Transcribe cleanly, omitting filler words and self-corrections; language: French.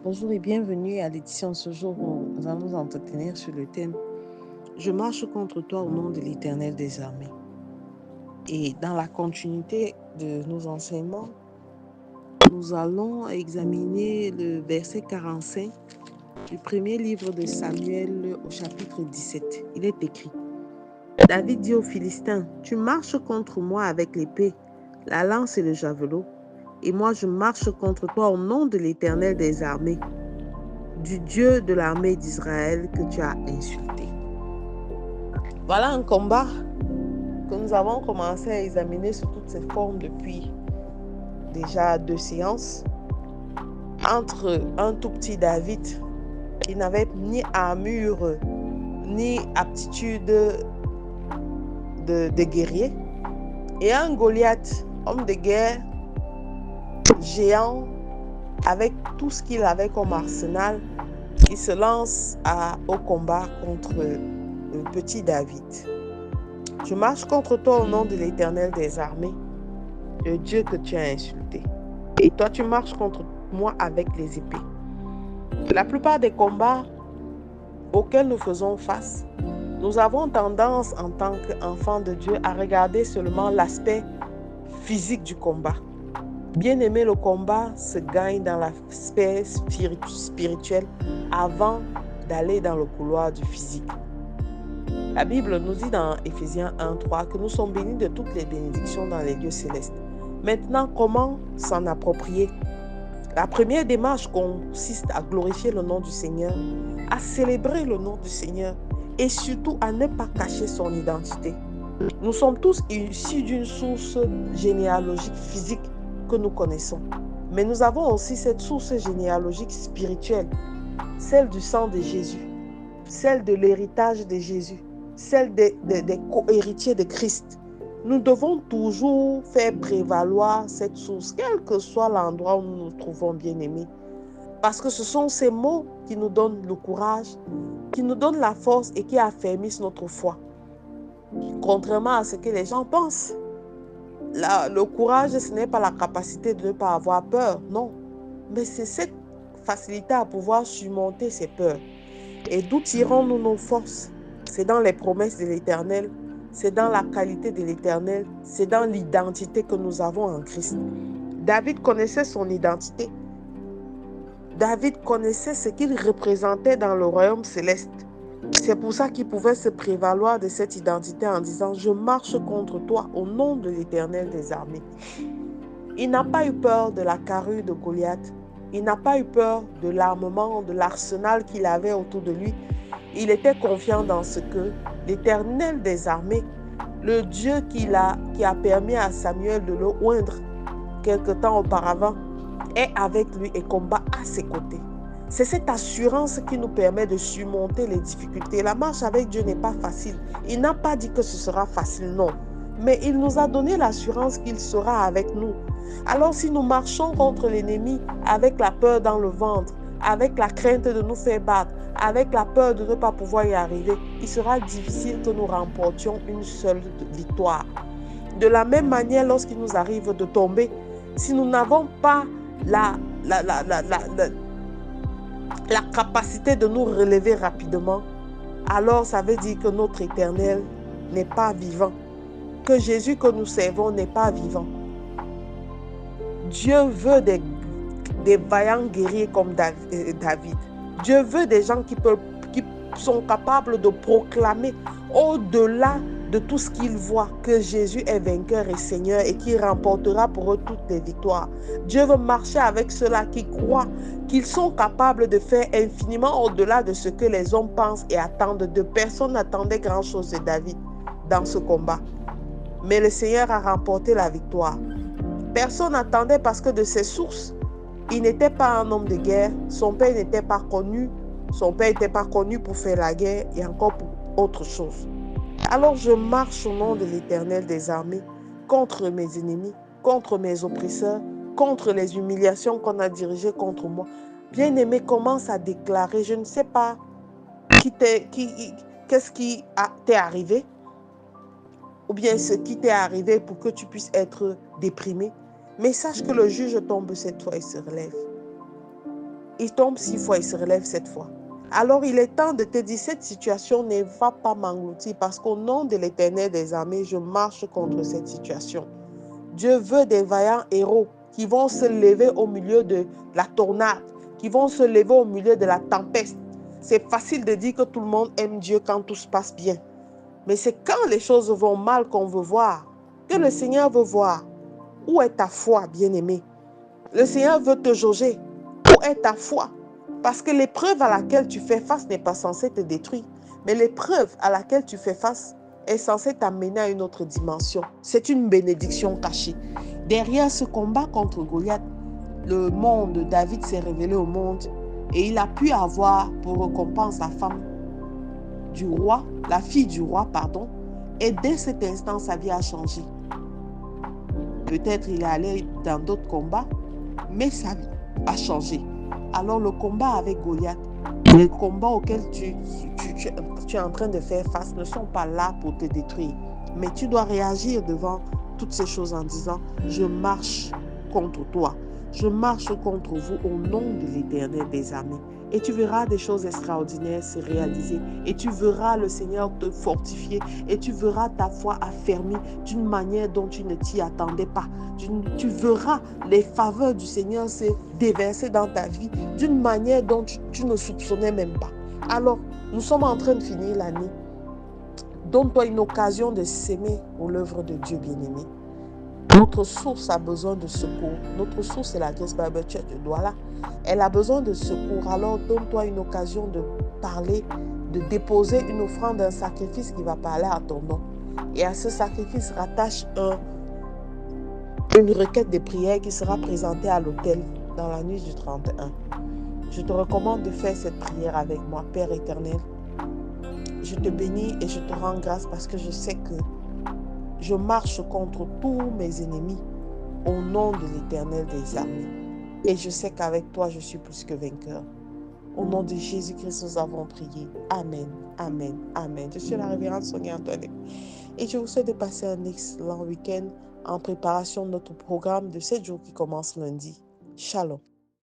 Bonjour et bienvenue à l'édition. Ce jour, nous allons nous entretenir sur le thème Je marche contre toi au nom de l'Éternel des armées. Et dans la continuité de nos enseignements, nous allons examiner le verset 45 du premier livre de Samuel au chapitre 17. Il est écrit David dit aux Philistins, tu marches contre moi avec l'épée, la lance et le javelot, et moi je marche contre toi au nom de l'Éternel des armées, du Dieu de l'armée d'Israël que tu as insulté. Voilà un combat que nous avons commencé à examiner sous toutes ses formes depuis déjà 2 séances entre un tout petit David qui n'avait ni armure ni aptitude de guerrier et un Goliath, homme de guerre géant avec tout ce qu'il avait comme arsenal. Il se lance au combat contre le petit David. Je marche contre toi au nom de l'Éternel des armées, le Dieu que tu as insulté. Et toi, tu marches contre moi avec les épées. La plupart des combats auxquels nous faisons face, nous avons tendance en tant qu'enfants de Dieu à regarder seulement l'aspect physique du combat. Bien aimé, le combat se gagne dans l'aspect spirituel avant d'aller dans le couloir du physique. La Bible nous dit dans Éphésiens 1:3 que nous sommes bénis de toutes les bénédictions dans les lieux célestes. Maintenant, comment s'en approprier? La première démarche consiste à glorifier le nom du Seigneur, à célébrer le nom du Seigneur et surtout à ne pas cacher son identité. Nous sommes tous issus d'une source généalogique physique que nous connaissons. Mais nous avons aussi cette source généalogique spirituelle, celle du sang de Jésus, celle de l'héritage de Jésus, celle des co-héritiers de Christ. Nous devons toujours faire prévaloir cette source, quel que soit l'endroit où nous nous trouvons, bien-aimés. Parce que ce sont ces mots qui nous donnent le courage, qui nous donnent la force et qui affermissent notre foi. Contrairement à ce que les gens pensent, le courage, ce n'est pas la capacité de ne pas avoir peur, non. Mais c'est cette facilité à pouvoir surmonter ces peurs. Et d'où tirons-nous nos forces? C'est dans les promesses de l'Éternel, c'est dans la qualité de l'Éternel, c'est dans l'identité que nous avons en Christ. David connaissait son identité. David connaissait ce qu'il représentait dans le royaume céleste. C'est pour ça qu'il pouvait se prévaloir de cette identité en disant « Je marche contre toi au nom de l'Éternel des armées ». Il n'a pas eu peur de la carrure de Goliath. Il n'a pas eu peur de l'armement, de l'arsenal qu'il avait autour de lui. Il était confiant dans ce que l'Éternel des armées, le Dieu qui a permis à Samuel de le oindre quelque temps auparavant, est avec lui et combat à ses côtés. C'est cette assurance qui nous permet de surmonter les difficultés. La marche avec Dieu n'est pas facile. Il n'a pas dit que ce sera facile, non. Mais il nous a donné l'assurance qu'il sera avec nous. Alors si nous marchons contre l'ennemi avec la peur dans le ventre, avec la crainte de nous faire battre, avec la peur de ne pas pouvoir y arriver, il sera difficile que nous remportions une seule victoire. De la même manière, lorsqu'il nous arrive de tomber, si nous n'avons pas la capacité de nous relever rapidement, alors ça veut dire que notre Éternel n'est pas vivant, que Jésus que nous servons n'est pas vivant. Dieu veut des vaillants guerriers comme David. Dieu veut des gens qui sont capables de proclamer au-delà de tout ce qu'ils voient que Jésus est vainqueur et Seigneur et qui remportera pour eux toutes les victoires. Dieu veut marcher avec ceux-là qui croient qu'ils sont capables de faire infiniment au-delà de ce que les hommes pensent et attendent d'eux. Personne n'attendait grand-chose de David dans ce combat. Mais le Seigneur a remporté la victoire. Personne n'attendait parce que de ses sources, il n'était pas un homme de guerre. Son père n'était pas connu. Son père n'était pas connu pour faire la guerre et encore pour autre chose. Alors je marche au nom de l'Éternel des armées contre mes ennemis, contre mes oppresseurs, contre les humiliations qu'on a dirigées contre moi. Bien-aimé, commence à déclarer, je ne sais pas qu'est-ce qui t'est arrivé ou bien ce qui t'est arrivé pour que tu puisses être déprimé. Mais sache que le juge tombe cette fois et se relève. Il tombe 6 fois, il se relève 7 fois. Alors il est temps de te dire, cette situation ne va pas m'engloutir parce qu'au nom de l'Éternel des armées, je marche contre cette situation. Dieu veut des vaillants héros qui vont se lever au milieu de la tornade, qui vont se lever au milieu de la tempête. C'est facile de dire que tout le monde aime Dieu quand tout se passe bien. Mais c'est quand les choses vont mal qu'on veut voir, que le Seigneur veut voir. Où est ta foi, bien-aimé? Le Seigneur veut te jauger. Où est ta foi? Parce que l'épreuve à laquelle tu fais face n'est pas censée te détruire. Mais l'épreuve à laquelle tu fais face est censée t'amener à une autre dimension. C'est une bénédiction cachée. Derrière ce combat contre Goliath, le monde, David s'est révélé au monde et il a pu avoir pour récompense la femme du roi, la fille du roi, pardon. Et dès cet instant, sa vie a changé. Peut-être il est allé dans d'autres combats, mais sa vie a changé. Alors le combat avec Goliath, les combats auxquels tu es en train de faire face ne sont pas là pour te détruire. Mais tu dois réagir devant toutes ces choses en disant, je marche contre toi. Je marche contre vous au nom de l'Éternel des armées. Et tu verras des choses extraordinaires se réaliser. Et tu verras le Seigneur te fortifier. Et tu verras ta foi affermie d'une manière dont tu ne t'y attendais pas. Tu verras les faveurs du Seigneur se déverser dans ta vie d'une manière dont tu ne soupçonnais même pas. Alors, nous sommes en train de finir l'année. Donne-toi une occasion de s'aimer pour l'œuvre de Dieu bien-aimé. Notre source a besoin de secours. Notre source est la Grace Bible Church de Douala. Elle a besoin de secours. Alors donne-toi une occasion de parler, de déposer une offrande, un sacrifice qui va parler à ton nom. Et à ce sacrifice, rattache une requête de prière qui sera présentée à l'autel dans la nuit du 31. Je te recommande de faire cette prière avec moi, Père éternel. Je te bénis et je te rends grâce parce que je sais que je marche contre tous mes ennemis au nom de l'Éternel des armées. Et je sais qu'avec toi, je suis plus que vainqueur. Au nom de Jésus-Christ, nous avons prié. Amen, amen, amen. Je suis la révérende Sonia Antoinette. Et je vous souhaite de passer un excellent week-end en préparation de notre programme de 7 jours qui commence lundi. Shalom.